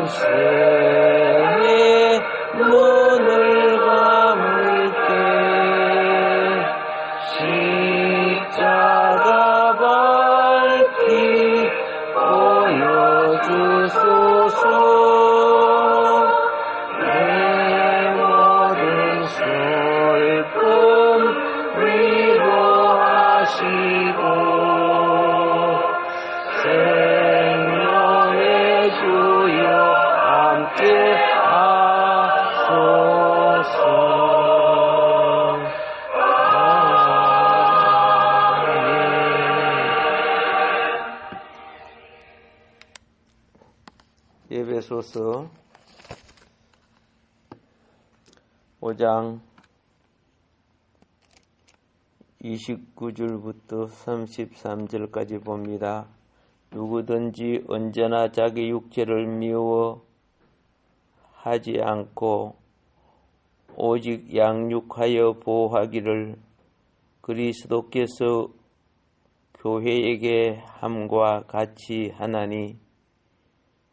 생의 문을 감을 때 십자가 밝히 보여주소서. 내 모든 슬픔 위로하시고 생명의 주여 함께 하소서. 에베소서 5장 29절부터 33절까지 봅니다. 누구든지 언제나 자기 육체를 미워하지 않고 오직 양육하여 보호하기를 그리스도께서 교회에게 함과 같이 하나니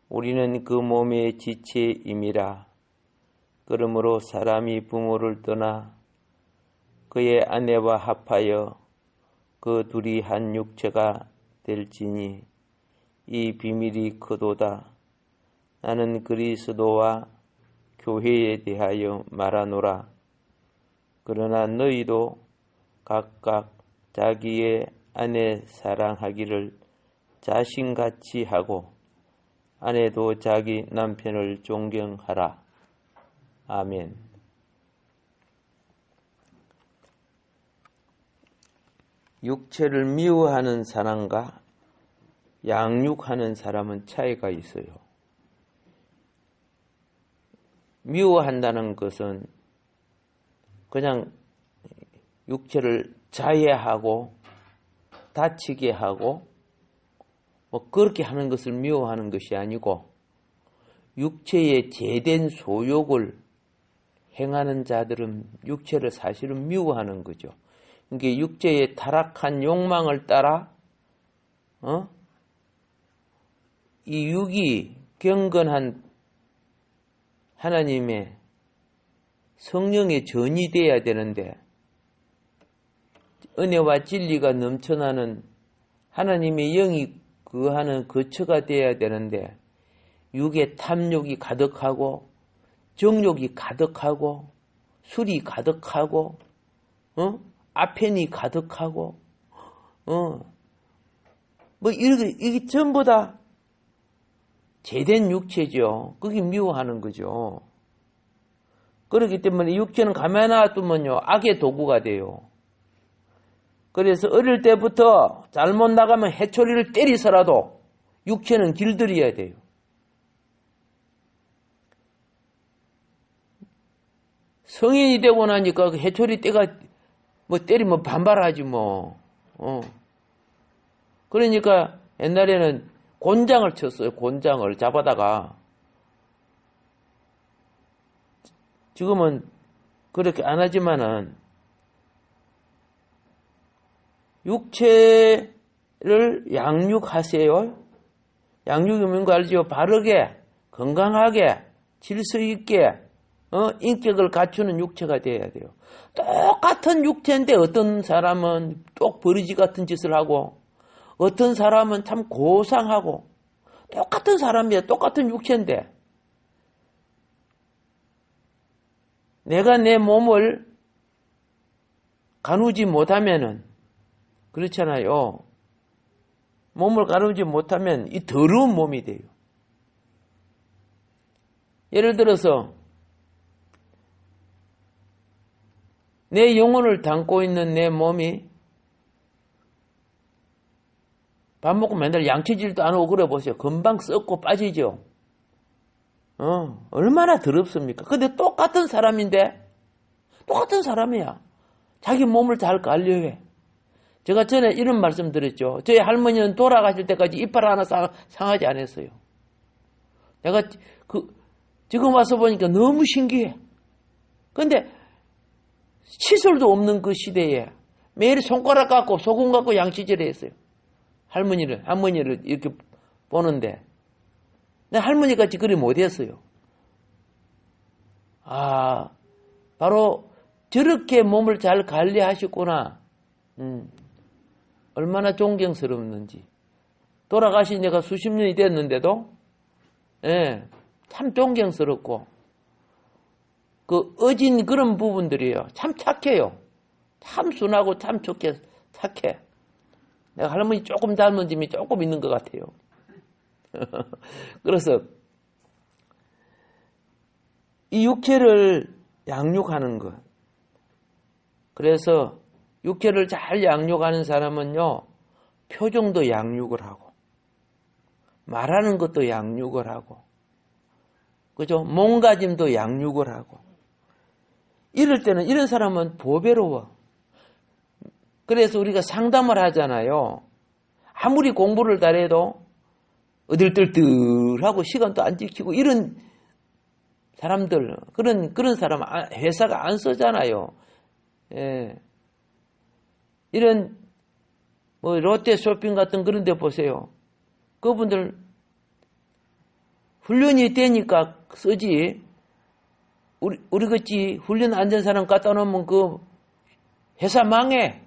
우리는 그 몸의 지체임이라. 그러므로 사람이 부모를 떠나 그의 아내와 합하여 그 둘이 한 육체가 될지니 이 비밀이 크도다. 나는 그리스도와 교회에 대하여 말하노라. 그러나 너희도 각각 자기의 아내 사랑하기를 자신같이 하고 아내도 자기 남편을 존경하라. 아멘. 육체를 미워하는 사람과 양육하는 사람은 차이가 있어요. 미워한다는 것은 그냥 육체를 자해하고 다치게 하고 그렇게 하는 것을 미워하는 것이 아니고 육체의 제된 소욕을 행하는 자들은 육체를 사실은 미워하는 거죠. 그러니까 육체의 타락한 욕망을 따라 이 육이 경건한 하나님의 성령의 전이 되어야 되는데 은혜와 진리가 넘쳐나는 하나님의 영이 거하는 거처가 되어야 되는데 육의 탐욕이 가득하고 정욕이 가득하고 술이 가득하고 아편이 가득하고 이게 전부 다 제된 육체죠. 그게 미워하는 거죠. 그렇기 때문에 육체는 가만히 놔두면요 악의 도구가 돼요. 그래서 어릴 때부터 잘못 나가면 해초리를 때리서라도 육체는 길들여야 돼요. 성인이 되고 나니까 그 해초리 때가 때리면 반발하지 뭐. 그러니까 옛날에는 곤장을 쳤어요. 곤장을 잡아다가. 지금은 그렇게 안 하지만은 육체를 양육하세요. 양육이 뭔가 알죠? 바르게, 건강하게, 질서 있게, 인격을 갖추는 육체가 되어야 돼요. 똑같은 육체인데 어떤 사람은 똑버리지 같은 짓을 하고 어떤 사람은 참 고상하고 똑같은 사람이야. 똑같은 육체인데 내가 내 몸을 가누지 못하면은 그렇잖아요. 몸을 가누지 못하면 이 더러운 몸이 돼요. 예를 들어서 내 영혼을 담고 있는 내 몸이 밥 먹고 맨날 양치질도 안 하고 그래 보세요. 금방 썩고 빠지죠. 얼마나 더럽습니까? 근데 똑같은 사람인데 똑같은 사람이야. 자기 몸을 잘 관리해. 제가 전에 이런 말씀 드렸죠. 저희 할머니는 돌아가실 때까지 이빨 하나 상하지 않았어요. 내가 지금 와서 보니까 너무 신기해. 근데 시설도 없는 그 시대에 매일 손가락 갖고 소금 갖고 양치질을 했어요. 할머니를 이렇게 보는데 내 할머니같이 그리 못했어요. 바로 저렇게 몸을 잘 관리하셨구나. 얼마나 존경스럽는지. 돌아가신 지가 수십 년이 됐는데도, 참 존경스럽고, 그 어진 그런 부분들이에요. 참 착해요. 참 순하고 참 착해. 내가 할머니 조금 닮은 점이 조금 있는 것 같아요. 그래서 이 육체를 양육하는 것. 그래서 육체를 잘 양육하는 사람은요, 표정도 양육을 하고, 말하는 것도 양육을 하고, 그죠? 몸가짐도 양육을 하고. 이럴 때는 이런 사람은 보배로워. 그래서 우리가 상담을 하잖아요. 아무리 공부를 잘해도 어들들들하고 시간도 안 지키고 이런 사람들, 그런 사람 회사가 안 쓰잖아요. 이런 롯데 쇼핑 같은 그런 데 보세요. 그분들 훈련이 되니까 쓰지. 우리 같이 훈련 안 된 사람 갖다 놓으면 그 회사 망해.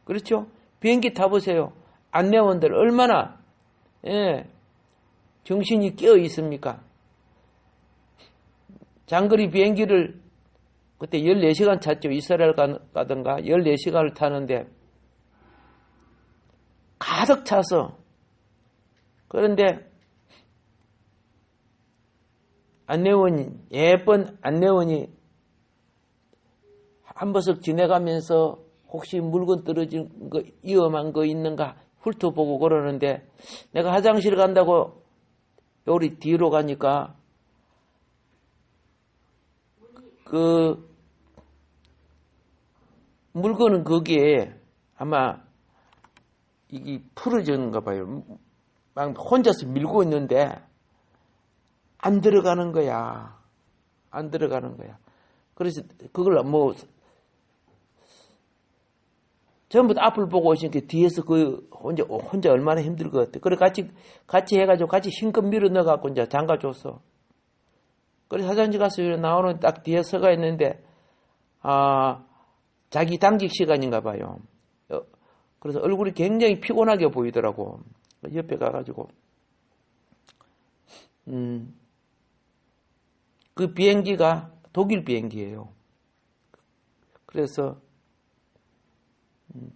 그렇죠? 비행기 타보세요. 안내원들 얼마나 정신이 깨어 있습니까? 장거리 비행기를 그때 14시간 탔죠. 이스라엘 가든가 14시간을 타는데 가득 차서. 그런데 예쁜 안내원이 한 버석 지나가면서 혹시 물건 떨어진 거, 위험한 거 있는가 훑어보고 그러는데 내가 화장실 간다고 요리 뒤로 가니까 그 물건은 거기에 아마 이게 풀어졌는가 봐요. 막 혼자서 밀고 있는데 안 들어가는 거야. 안 들어가는 거야. 그래서 그걸 전부 다 앞을 보고 오시니까 뒤에서 그 혼자 얼마나 힘들 것 같아. 그래 같이 해가지고 같이 힘껏 밀어 넣어갖고 이제 잠가줬어. 그래서 화장실 가서 나오는 딱 뒤에 서가 있는데 자기 당직 시간인가 봐요. 그래서 얼굴이 굉장히 피곤하게 보이더라고. 옆에 가가지고 그 비행기가 독일 비행기예요. 그래서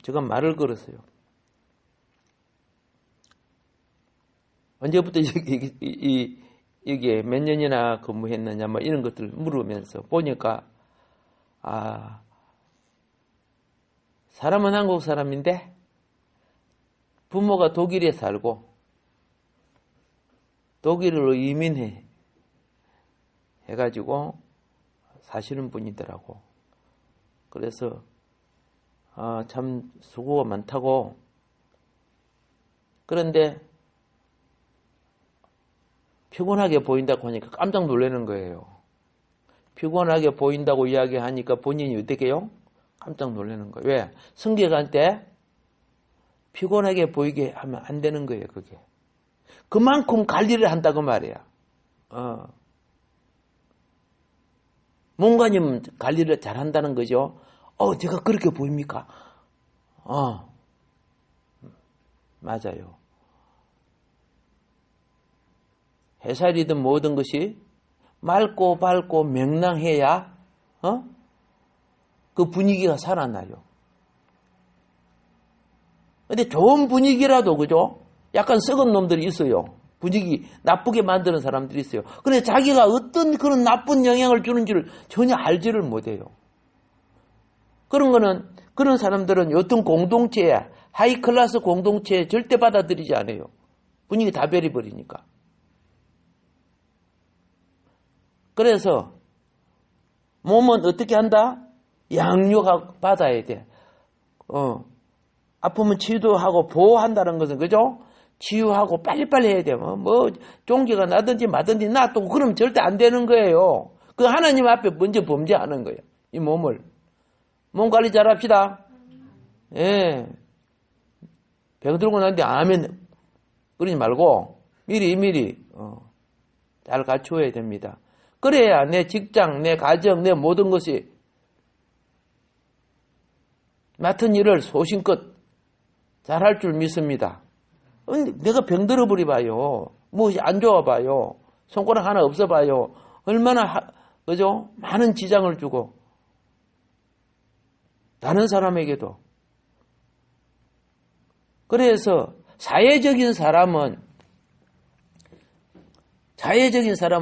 제가 말을 걸었어요. 언제부터 여기에 몇 년이나 근무했느냐 뭐 이런 것들 물으면서 보니까 사람은 한국 사람인데 부모가 독일에 살고 독일로 해가지고 사시는 분이더라고. 그래서 참 수고가 많다고. 그런데 피곤하게 보인다고 하니까 깜짝 놀라는 거예요. 피곤하게 보인다고 이야기하니까 본인이 어떻게 해요? 깜짝 놀라는 거예요. 왜? 성격할 때 피곤하게 보이게 하면 안 되는 거예요. 그게. 그만큼 관리를 한다고 말이야. 몸가짐 관리를 잘한다는 거죠. 제가 그렇게 보입니까? 맞아요. 회사이든 모든 것이 맑고 밝고 명랑해야 그 분위기가 살아나요. 근데 좋은 분위기라도 그죠? 약간 썩은 놈들이 있어요. 분위기 나쁘게 만드는 사람들이 있어요. 근데 자기가 어떤 그런 나쁜 영향을 주는지를 전혀 알지를 못해요. 그런 사람들은 어떤 공동체에, 하이클래스 공동체에 절대 받아들이지 않아요. 분위기 다 베려버리니까. 그래서 몸은 어떻게 한다? 양육 받아야 돼. 아프면 치유하고 보호한다는 것은 그죠? 치유하고 빨리빨리 해야 돼요. 종기가 나든지 마든지 놔두고 그러면 절대 안 되는 거예요. 그 하나님 앞에 먼저 범죄하는 거예요. 이 몸을. 몸 관리 잘 합시다. 예. 병 들고 났는데 아멘 그러지 말고 미리 잘 갖추어야 됩니다. 그래야 내 직장, 내 가정, 내 모든 것이 맡은 일을 소신껏 잘할 줄 믿습니다. 내가 병들어 버리 봐요. 무엇이 안 좋아 봐요. 손가락 하나 없어 봐요. 얼마나 그죠? 많은 지장을 주고 다른 사람에게도. 그래서 사회적인 사람은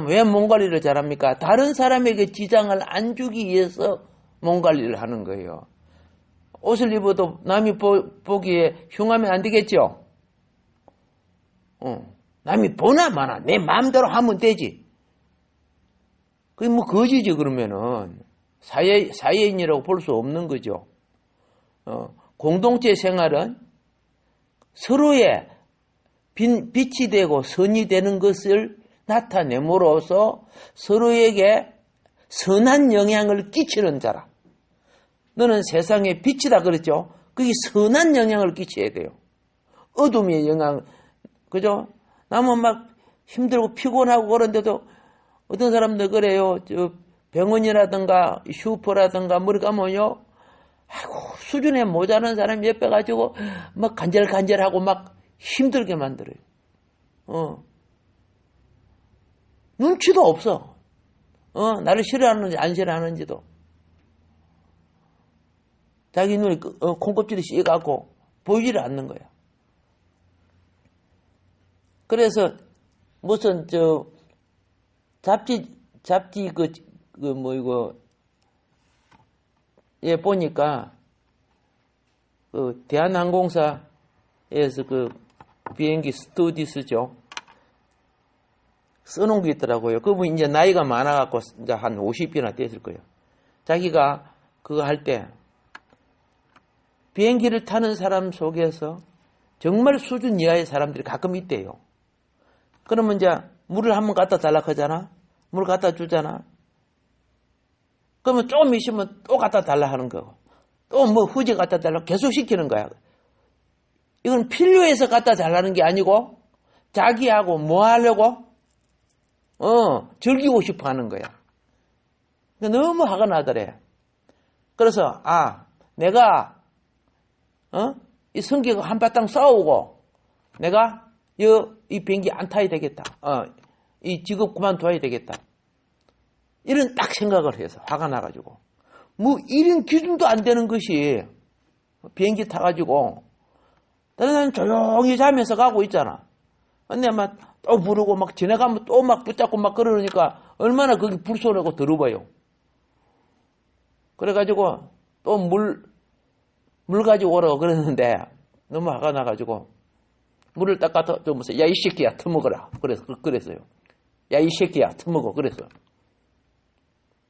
왜 몸 관리를 잘합니까? 다른 사람에게 지장을 안 주기 위해서 몸 관리를 하는 거예요. 옷을 입어도 남이 보기에 흉하면 안 되겠죠? 남이 보나 마나 내 마음대로 하면 되지. 그게 뭐 거지지 그러면은 사회인이라고 볼 수 없는 거죠. 공동체 생활은 서로의 빛이 되고 선이 되는 것을 나타내므로써 서로에게 선한 영향을 끼치는 자라. 너는 세상의 빛이다 그랬죠? 그게 선한 영향을 끼쳐야 돼요. 어둠의 영향, 그죠? 남은 막 힘들고 피곤하고 그런데도 어떤 사람들 그래요. 병원이라든가 슈퍼라든가 머리 감으면요. 아이고, 수준에 모자란 사람 옆에 가지고 막 간절간절하고 막 힘들게 만들어요. 눈치도 없어. 나를 싫어하는지 안 싫어하는지도. 자기 눈이 콩껍질이 씌어갖고 보이지를 않는 거야. 그래서 무슨 잡지 예 보니까 대한항공사에서 비행기 스튜어디스죠. 써놓은 게 있더라고요. 그분 이제 나이가 많아갖고 이제 한 50이나 됐을 거예요. 자기가 그거 할 때 비행기를 타는 사람 속에서 정말 수준 이하의 사람들이 가끔 있대요. 그러면 이제 물을 한번 갖다 달라고 하잖아. 물을 갖다 주잖아. 그러면 조금 있으면 또 갖다 달라 하는 거고. 또 뭐 후지 갖다 달라고 계속 시키는 거야. 이건 필요해서 갖다 달라는 게 아니고 자기하고 뭐 하려고? 즐기고 싶어 하는 거야. 너무 화가 나더래. 그래서 내가 이 성격을 한바탕 싸우고 내가 이 비행기 안 타야 되겠다. 이 직업 그만둬야 되겠다. 이런 딱 생각을 해서 화가 나가지고 뭐 이런 기준도 안 되는 것이 비행기 타가지고 다른 사람 조용히 자면서 가고 있잖아. 근데 막 또 부르고 막 지나가면 또 막 붙잡고 막 그러니까 얼마나 거기 불쏘라고 더러워요. 그래가지고 또 물 가지고 오라고 그랬는데 너무 화가 나가지고 물을 딱 갖다 주면서 야 이 새끼야 터먹어라. 그랬어요. 야 이 새끼야 터먹어. 그랬어.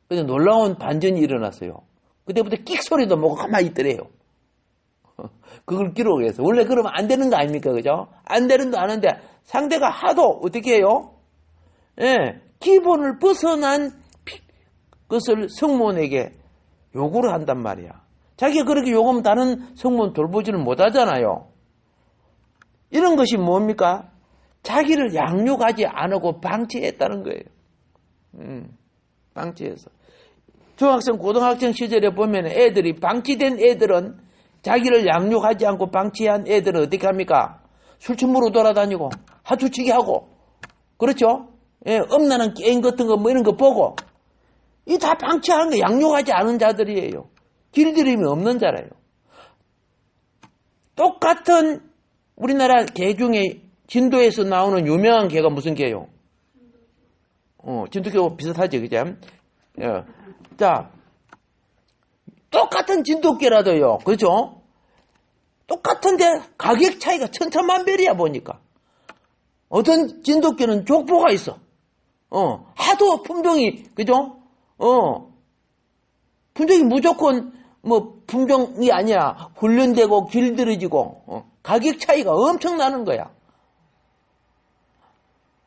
근데 놀라운 반전이 일어났어요. 그때부터 끽 소리도 먹고 가만히 있더래요. 그걸 기록해서. 원래 그러면 안 되는 거 아닙니까? 그죠? 안 되는 거 아는데 상대가 하도 어떻게 해요? 예, 기본을 벗어난 것을 성모에게 요구를 한단 말이야. 자기가 그렇게 요구하면 다른 성모는 돌보지를 못하잖아요. 이런 것이 뭡니까? 자기를 양육하지 않고 방치했다는 거예요. 방치해서. 중학생, 고등학생 시절에 보면 애들이 방치된 애들은 자기를 양육하지 않고 방치한 애들은 어떻게 합니까? 술친부로 돌아다니고 하주치기 하고 그렇죠? 예, 엄난한 게임 같은 거 뭐 이런 거 보고 이 다 방치하는 거 양육하지 않은 자들이에요. 길들임이 없는 자라요. 똑같은 우리나라 개 중에 진도에서 나오는 유명한 개가 무슨 개요? 진돗개하고 비슷하죠, 그죠? 자, 똑같은 진돗개라도요, 그죠? 똑같은데 가격 차이가 천차만별이야 보니까. 어떤 진돗개는 족보가 있어. 하도 품종이, 그죠? 품종이 무조건 뭐 품종이 아니야. 훈련되고 길들여지고 가격 차이가 엄청 나는 거야.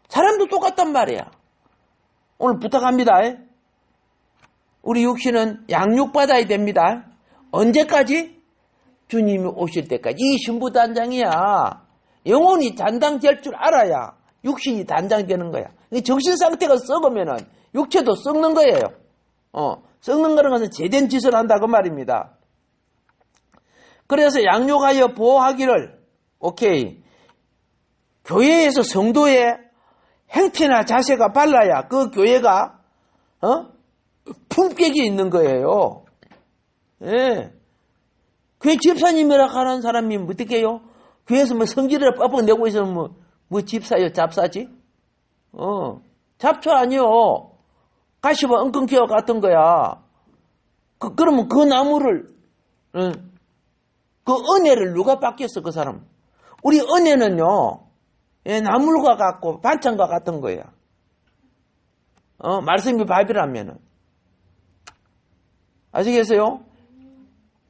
사람도 똑같단 말이야. 오늘 부탁합니다. 우리 육신은 양육받아야 됩니다. 언제까지? 주님이 오실 때까지. 이 신부단장이야. 영혼이 단당될 줄 알아야 육신이 단장되는 거야. 정신 상태가 썩으면은 육체도 썩는 거예요. 썩는 거는 것은 제된 짓을 한다고 말입니다. 그래서 양육하여 보호하기를, 오케이. 교회에서 성도의 행태나 자세가 발라야 그 교회가, 품격이 있는 거예요. 예. 교회 집사님이라 하는 사람이 어떻게 해요? 교회에서 뭐 성질을 뻑뻑 내고 있으면 뭐 집사요? 잡사지? 잡초 아니요. 가시와 엉겅퀴와 같은 거야. 그러면 그 나무를, 그 은혜를 누가 받겠어, 그 사람? 우리 은혜는요, 예, 나물과 같고 반찬과 같은 거야. 말씀이 밥이라면은. 아시겠어요?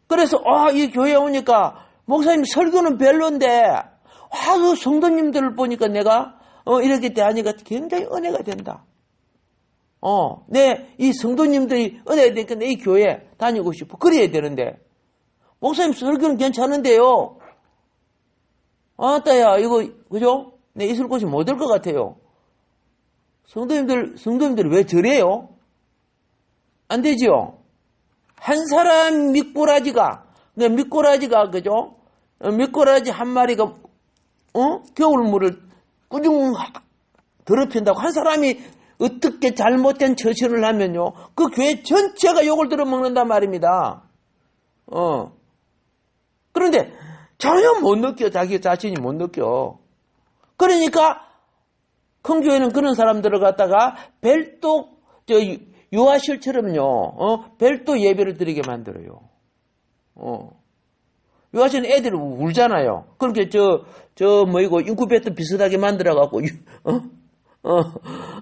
그래서, 이 교회에 오니까, 목사님 설교는 별론데, 그 성도님들을 보니까 내가, 이렇게 대하니까 굉장히 은혜가 된다. 이 성도님들이 은혜가 되니까 내 이 교회 다니고 싶어. 그래야 되는데, 목사님 설교는 괜찮은데요. 따야, 이거, 그죠? 내 있을 곳이 못 될 것 같아요. 성도님들 왜 저래요? 안 되지요? 한 사람 미꾸라지가, 그죠? 미꾸라지 한 마리가, 겨울물을 꾸중 더럽힌다고 한 사람이 어떻게 잘못된 처신을 하면요. 그 교회 전체가 욕을 들어먹는단 말입니다. 그런데 전혀 못 느껴. 자기 자신이 못 느껴. 그러니까 큰 교회는 그런 사람들을 갖다가 별도 유아실처럼요. 별도 예배를 드리게 만들어요. 유아실은 애들이 울잖아요. 그러니까 인큐베이터 비슷하게 만들어갖고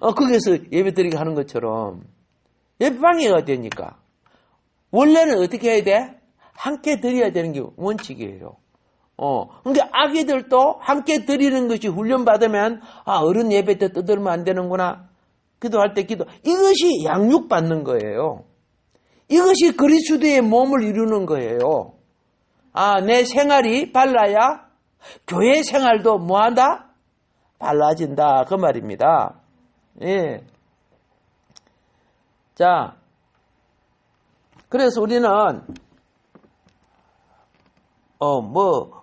거기서 예배 드리게 하는 것처럼 예배 방해가 되니까 원래는 어떻게 해야 돼? 함께 드려야 되는 게 원칙이에요. 그러니까 아기들도 함께 드리는 것이 훈련받으면, 어른 예배 때 떠들면 안 되는구나. 기도할 때 이것이 양육받는 거예요. 이것이 그리스도의 몸을 이루는 거예요. 내 생활이 발라야 교회 생활도 뭐한다? 발라진다. 그 말입니다. 예. 자, 그래서 우리는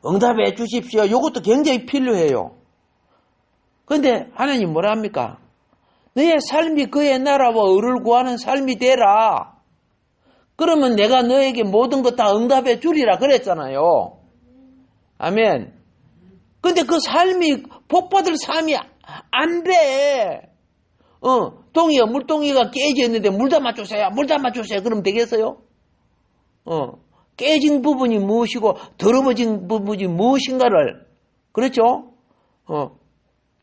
응답해 주십시오. 이것도 굉장히 필요해요. 그런데 하나님 뭐라 합니까? 너의 삶이 그의 나라와 의를 구하는 삶이 되라. 그러면 내가 너에게 모든 것 다 응답해 주리라 그랬잖아요. 아멘. 근데 그 삶이 복받을 삶이 안 돼. 물동이가 깨져 있는데 물 담아주세요. 그러면 되겠어요? 깨진 부분이 무엇이고 더러워진 부분이 무엇인가를, 그렇죠?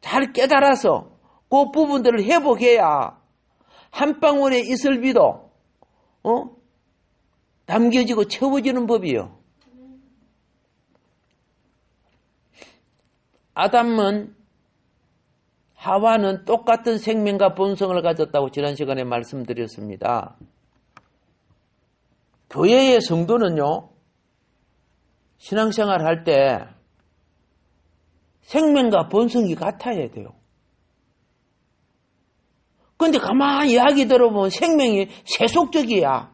잘 깨달아서 그 부분들을 회복해야 한 방울의 이슬비도 담겨지고 채워지는 법이에요. 아담은 하와는 똑같은 생명과 본성을 가졌다고 지난 시간에 말씀드렸습니다. 교회의 성도는요, 신앙생활 할 때 생명과 본성이 같아야 돼요. 그런데 가만히 이야기 들어보면 생명이 세속적이야.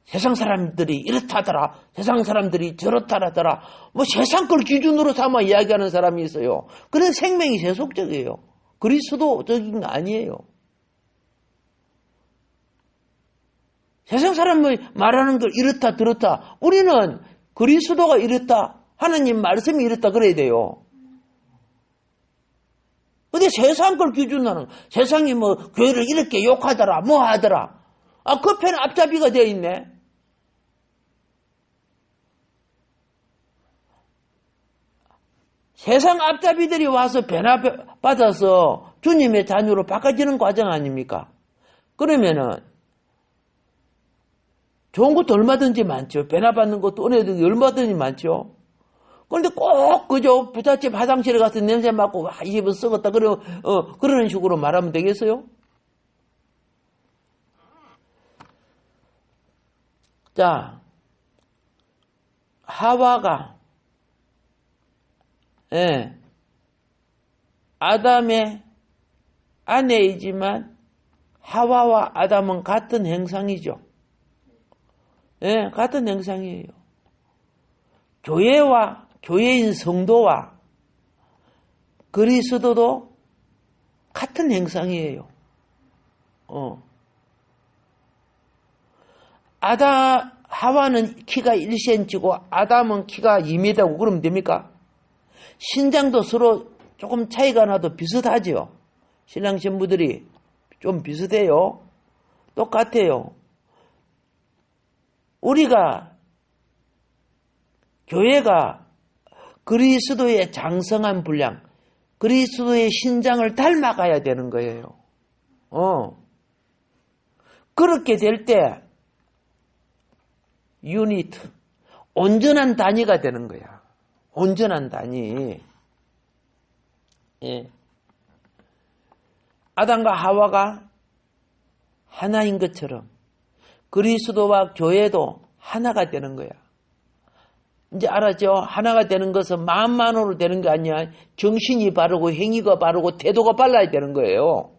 세상 사람들이 이렇다더라. 세상 사람들이 저렇다더라. 세상 걸 기준으로 삼아 이야기하는 사람이 있어요. 그래서 생명이 세속적이에요. 그리스도적인 거 아니에요. 세상 사람이 말하는 걸 이렇다 저렇다. 우리는 그리스도가 이렇다. 하나님 말씀이 이렇다 그래야 돼요. 근데 세상 걸 기준으로 세상이 교회를 이렇게 욕하더라 하더라. 그 편은 앞잡이가 되어 있네. 세상 앞잡이들이 와서 변화받아서 주님의 자녀로 바꿔지는 과정 아닙니까? 그러면은 좋은 것도 얼마든지 많죠. 변화받는 것도 은혜도 얼마든지 많죠. 그런데 꼭 그저 부잣집 화장실에 가서 냄새 맡고 이 집은 썩었다 그러는 식으로 말하면 되겠어요? 자, 하와가 아담의 아내이지만 하와와 아담은 같은 형상이죠. 예, 같은 형상이에요. 교회와 교회인 성도와 그리스도도 같은 형상이에요. 하와는 키가 1cm고 아담은 키가 2m고 그러면 됩니까? 신장도 서로 조금 차이가 나도 비슷하죠. 신랑 신부들이 좀 비슷해요. 똑같아요. 우리가 교회가 그리스도의 장성한 분량, 그리스도의 신장을 닮아가야 되는 거예요. 그렇게 될 때 유니트, 온전한 단위가 되는 거야. 온전한 단위. 예. 아담과 하와가 하나인 것처럼 그리스도와 교회도 하나가 되는 거야. 이제 알았죠? 하나가 되는 것은 마음만으로 되는 게 아니야. 정신이 바르고 행위가 바르고 태도가 빨라야 되는 거예요.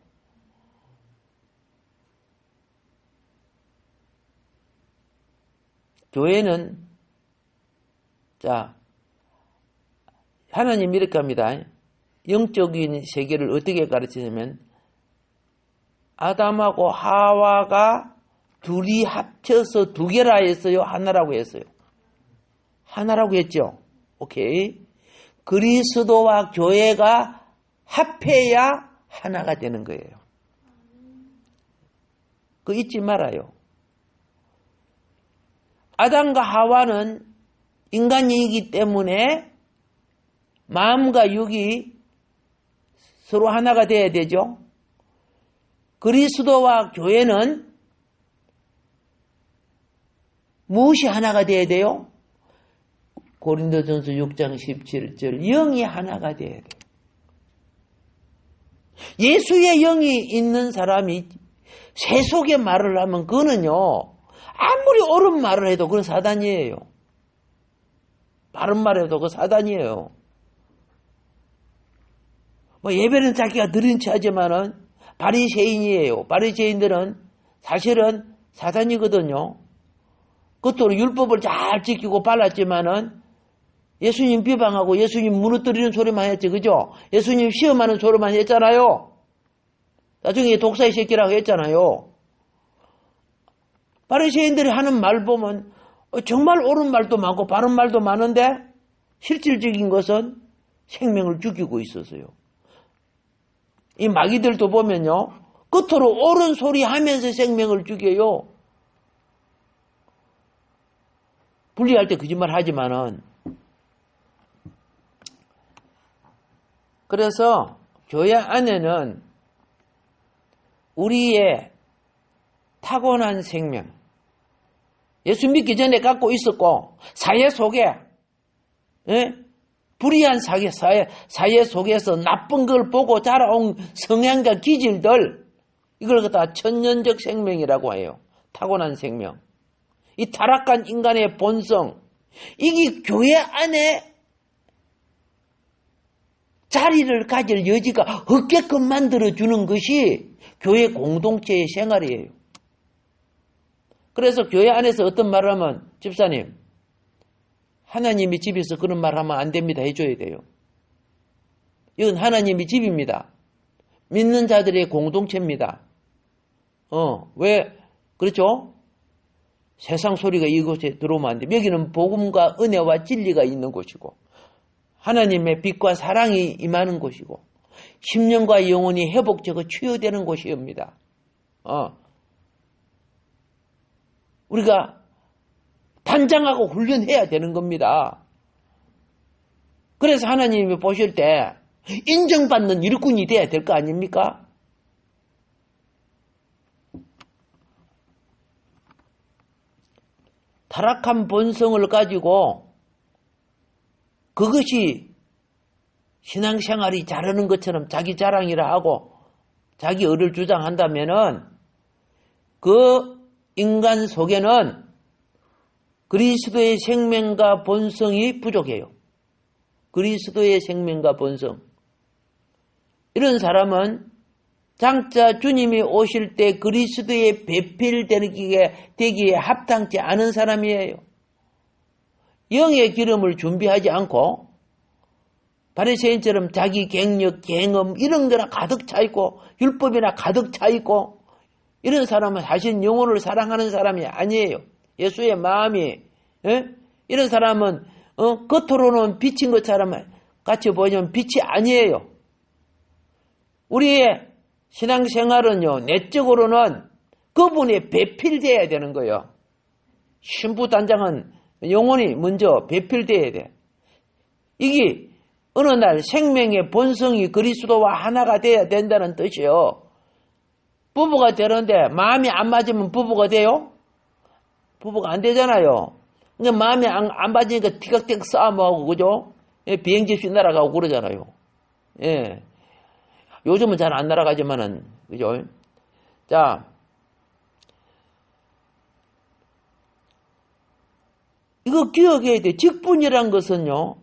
교회는 하나님 이렇게 합니다. 영적인 세계를 어떻게 가르치냐면 아담하고 하와가 둘이 합쳐서 두 개라 했어요? 하나라고 했어요? 하나라고 했죠? 오케이. 그리스도와 교회가 합해야 하나가 되는 거예요. 그거 잊지 말아요. 아담과 하와는 인간이기 때문에 마음과 육이 서로 하나가 돼야 되죠. 그리스도와 교회는 무엇이 하나가 돼야 돼요? 고린도전서 6장 17절 영이 하나가 돼야 돼요. 예수의 영이 있는 사람이 세속의 말을 하면 그거는요. 아무리 옳은 말을 해도 그건 사단이에요. 바른 말을 해도 그건 사단이에요. 예배는 자기가 들은 체 하지만은 바리새인이에요. 바리새인들은 사실은 사단이거든요. 그것도 율법을 잘 지키고 발랐지만은 예수님 비방하고 예수님 무너뜨리는 소리만 했지, 그죠? 예수님 시험하는 소리만 했잖아요. 나중에 독사의 새끼라고 했잖아요. 바리새인들이 하는 말 보면 정말 옳은 말도 많고 바른 말도 많은데 실질적인 것은 생명을 죽이고 있었어요. 이 마귀들도 보면요. 겉으로 옳은 소리 하면서 생명을 죽여요. 분리할 때 거짓말 하지만은. 그래서 교회 안에는 우리의 타고난 생명, 예수 믿기 전에 갖고 있었고 사회 속에 불의한 사회 속에서 나쁜 걸 보고 자라온 성향과 기질들 이걸 갖다 천년적 생명이라고 해요. 타고난 생명. 이 타락한 인간의 본성 이게 교회 안에 자리를 가질 여지가 없게끔 만들어주는 것이 교회 공동체의 생활이에요. 그래서 교회 안에서 어떤 말을 하면 집사님 하나님이 집에서 그런 말 하면 안 됩니다 해줘야 돼요. 이건 하나님이 집입니다. 믿는 자들의 공동체입니다. 왜 그렇죠? 세상 소리가 이곳에 들어오면 안 돼. 여기는 복음과 은혜와 진리가 있는 곳이고 하나님의 빛과 사랑이 임하는 곳이고 심령과 영혼이 회복되고 치유되는 곳이옵니다. 우리가 단장하고 훈련해야 되는 겁니다. 그래서 하나님이 보실 때 인정받는 일꾼이 돼야 될 거 아닙니까? 타락한 본성을 가지고 그것이 신앙생활이 잘하는 것처럼 자기 자랑이라 하고 자기 의를 주장한다면은 그 인간 속에는 그리스도의 생명과 본성이 부족해요. 그리스도의 생명과 본성. 이런 사람은 장차 주님이 오실 때 그리스도의 배필되기에 합당치 않은 사람이에요. 영의 기름을 준비하지 않고 바리새인처럼 자기 갱력, 갱음 이런 거나 가득 차 있고 율법이나 가득 차 있고 이런 사람은 사실 영혼을 사랑하는 사람이 아니에요. 예수의 마음이 이런 사람은 겉으로는 빛인 것처럼 같이 보이면 빛이 아니에요. 우리의 신앙생활은요, 내적으로는 그분이 배필돼야 되는 거예요. 신부단장은 영혼이 먼저 배필돼야 돼. 이게 어느 날 생명의 본성이 그리스도와 하나가 돼야 된다는 뜻이요. 부부가 되는데 마음이 안 맞으면 부부가 돼요? 부부가 안 되잖아요. 그러니까 마음이 안 맞으니까 티격태격 싸움하고 그죠? 예, 비행집시 날아가고 그러잖아요. 예. 요즘은 잘 안 날아가지만은 그죠? 자, 이거 기억해야 돼. 직분이란 것은요.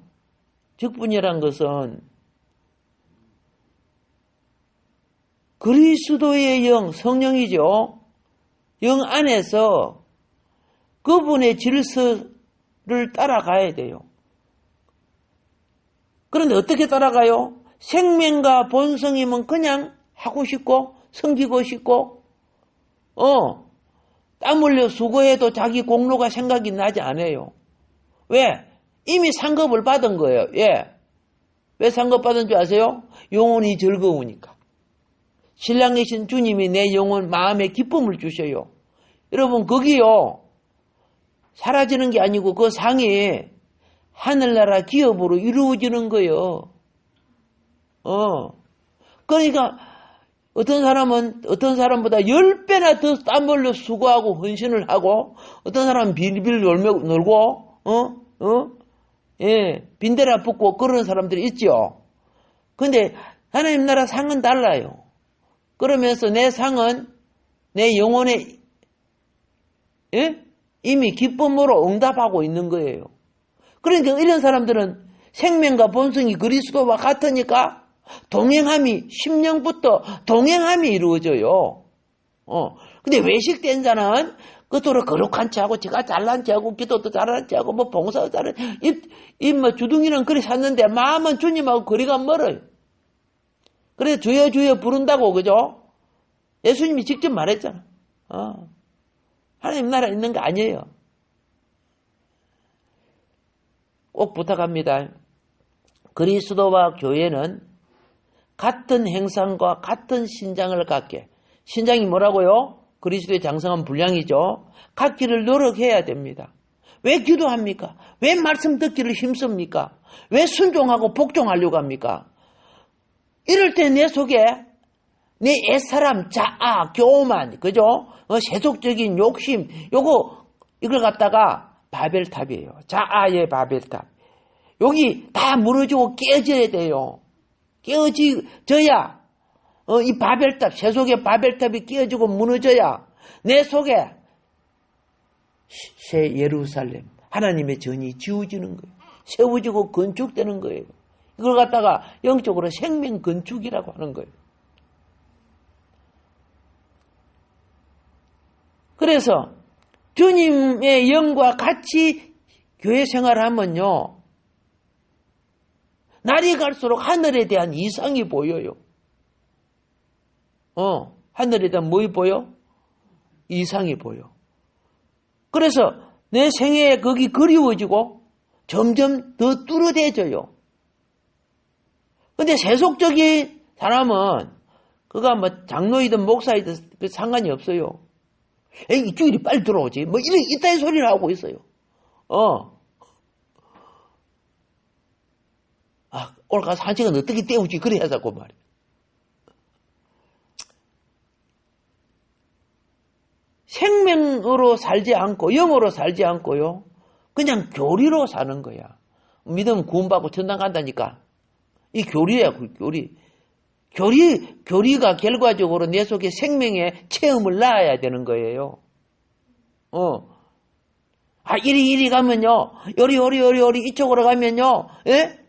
직분이란 것은 그리스도의 영, 성령이죠. 영 안에서 그분의 질서를 따라가야 돼요. 그런데 어떻게 따라가요? 생명과 본성이면 그냥 하고 싶고 섬기고 싶고 땀 흘려 수고해도 자기 공로가 생각이 나지 않아요. 왜? 이미 상급을 받은 거예요. 예. 왜 상급 받은 줄 아세요? 영혼이 즐거우니까. 신랑이신 주님이 내 영혼 마음에 기쁨을 주셔요. 여러분 거기요. 사라지는 게 아니고 그 상이 하늘나라 기업으로 이루어지는 거예요. 그러니까 어떤 사람보다 10배나 더 땀 흘려 수고하고 헌신을 하고 어떤 사람은 빌빌 놀고 빈대나 붙고 그러는 사람들이 있죠. 근데 하나님 나라 상은 달라요. 그러면서 내 상은 내 영혼에 이미 기쁨으로 응답하고 있는 거예요. 그러니까 이런 사람들은 생명과 본성이 그리스도와 같으니까 동행함이 심령부터 동행함이 이루어져요. 근데 외식된 자는 그토록 거룩한 체하고 지가 잘난 체하고 기도도 잘난 체하고 뭐 봉사도 잘한 뭐 주둥이는 그리 샀는데 마음은 주님하고 거리가 멀어요. 그래서 주여 주여 부른다고 그죠? 예수님이 직접 말했잖아. 하나님 나라 있는 거 아니에요. 꼭 부탁합니다. 그리스도와 교회는 같은 행상과 같은 신장을 갖게. 신장이 뭐라고요? 그리스도의 장성한 분량이죠. 갖기를 노력해야 됩니다. 왜 기도합니까? 왜 말씀 듣기를 힘씁니까? 왜 순종하고 복종하려고 합니까? 이럴 때 내 속에 내 옛사람, 자아, 교만, 그죠? 세속적인 욕심, 이걸 갖다가 바벨탑이에요. 자아의 바벨탑. 여기 다 무너지고 깨져야 돼요. 깨어져야 이 바벨탑, 세속의 바벨탑이 깨어지고 무너져야 내 속에 새 예루살렘, 하나님의 전이 지어지는 거예요. 세워지고 건축되는 거예요. 이걸 갖다가 영적으로 생명 건축이라고 하는 거예요. 그래서 주님의 영과 같이 교회 생활하면요. 날이 갈수록 하늘에 대한 이상이 보여요. 하늘에 대한 뭐이 보여? 이상이 보여. 그래서 내 생애에 거기 그리워지고 점점 더 뚜렷해져요. 근데 세속적인 사람은 그가 뭐 장로이든 목사이든 상관이 없어요. 에이, 이 주일이 빨리 들어오지. 뭐 이따위 소리를 하고 있어요. 오늘 가서 한 시간 어떻게 때우지? 그래 하자고 말이야. 생명으로 살지 않고 영으로 살지 않고요. 그냥 교리로 사는 거야. 믿으면 구원받고 천당 간다니까. 이 교리야, 교리. 교리가 결과적으로 내 속에 생명의 체험을 낳아야 되는 거예요. 이리 가면요. 요리 이쪽으로 가면요. 예?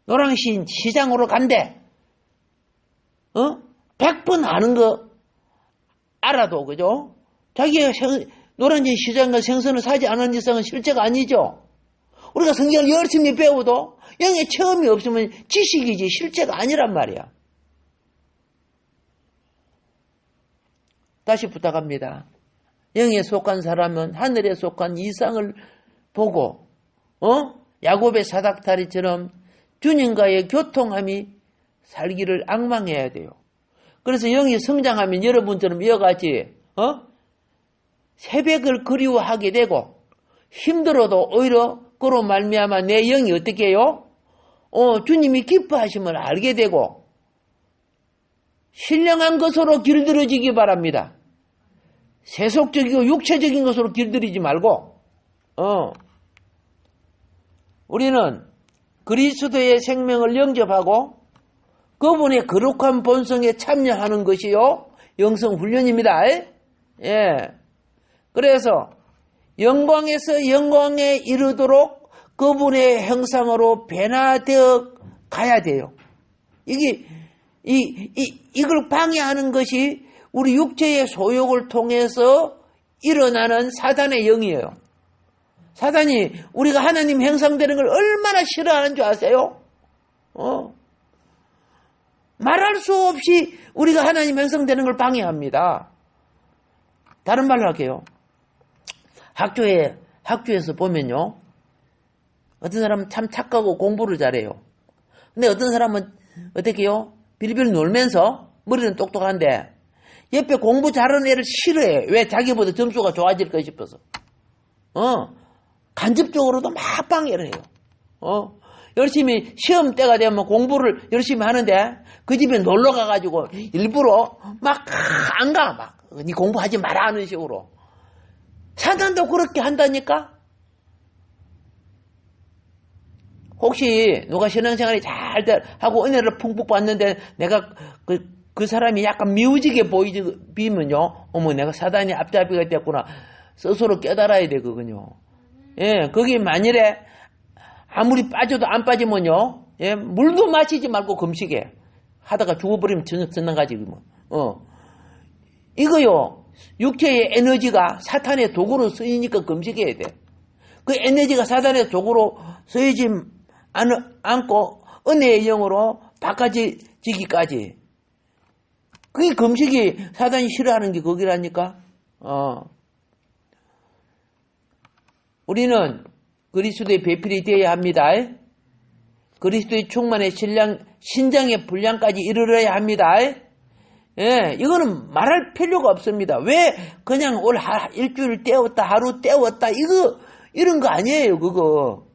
노랑시 시장으로 간대. 100번 아는 거 알아도, 그죠? 자기가 노란진 시장과 생선을 사지 않은 이상은 실제가 아니죠. 우리가 성경을 열심히 배워도 영의 체험이 없으면 지식이지 실제가 아니란 말이야. 다시 부탁합니다. 영에 속한 사람은 하늘에 속한 이상을 보고 야곱의 사닥다리처럼 주님과의 교통함이 살기를 앙망해야 돼요. 그래서 영이 성장하면 여러분처럼 이어같이 새벽을 그리워하게 되고 힘들어도 오히려 그로 말미암아 내 영이 어떻게 해요? 주님이 기뻐하심을 알게 되고 신령한 것으로 길들여지기 바랍니다. 세속적이고 육체적인 것으로 길들이지 말고 우리는 그리스도의 생명을 영접하고 그분의 거룩한 본성에 참여하는 것이요 영성 훈련입니다. 예. 그래서 영광에서 영광에 이르도록 그분의 형상으로 변화되어 가야 돼요. 이걸 방해하는 것이 우리 육체의 소욕을 통해서 일어나는 사단의 영이에요. 사단이 우리가 하나님 형상되는 걸 얼마나 싫어하는 줄 아세요? 말할 수 없이 우리가 하나님 형상되는 걸 방해합니다. 다른 말로 할게요. 학교에서 보면요. 어떤 사람은 참 착하고 공부를 잘해요. 근데 어떤 사람은 어떻게 해요? 빌빌 놀면서 머리는 똑똑한데 옆에 공부 잘하는 애를 싫어해. 왜? 자기보다 점수가 좋아질까 싶어서. 간접적으로도 막 방해를 해요. 열심히 시험 때가 되면 공부를 열심히 하는데 그 집에 놀러 가가지고 일부러 막 안 가. 막 네 공부하지 마라 하는 식으로. 사단도 그렇게 한다니까? 혹시 누가 신앙생활이 잘 하고 은혜를 풍북 받는데 내가 그 사람이 약간 미우지게 보이면요. 어머 내가 사단이 앞잡이가 됐구나. 스스로 깨달아야 되거든요. 예, 거기 만일에 아무리 빠져도 안 빠지면요. 예, 물도 마시지 말고 금식해. 하다가 죽어버리면 전난 가지 뭐. 이거요. 육체의 에너지가 사탄의 도구로 쓰이니까 금식해야 돼. 그 에너지가 사탄의 도구로 쓰이지 않고 은혜의 영으로 바꿔지기까지. 그게 금식이 사단이 싫어하는 게 거기라니까. 우리는 그리스도의 배필이 되어야 합니다. 그리스도의 충만의 신장의 분량까지 이르러야 합니다. 예, 이거는 말할 필요가 없습니다. 왜 그냥 일주일 때웠다, 하루 때웠다, 이런 거 아니에요, 그거.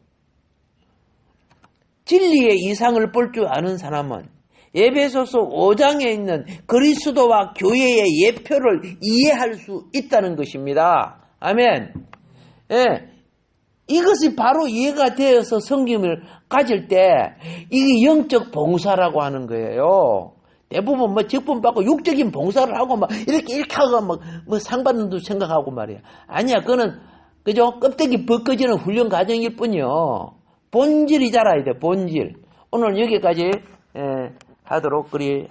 진리의 이상을 볼 줄 아는 사람은 에베소서 5장에 있는 그리스도와 교회의 예표를 이해할 수 있다는 것입니다. 아멘. 예. 이것이 바로 이해가 되어서 성김을 가질 때 이게 영적 봉사라고 하는 거예요. 대부분 직분 받고 육적인 봉사를 하고 이렇게 하고 상 받는 도 생각하고 말이야. 아니야, 그거는 그죠? 껍데기 벗겨지는 훈련 과정일 뿐이요. 본질이 자라야 돼, 본질. 오늘 여기까지 하도록 그리.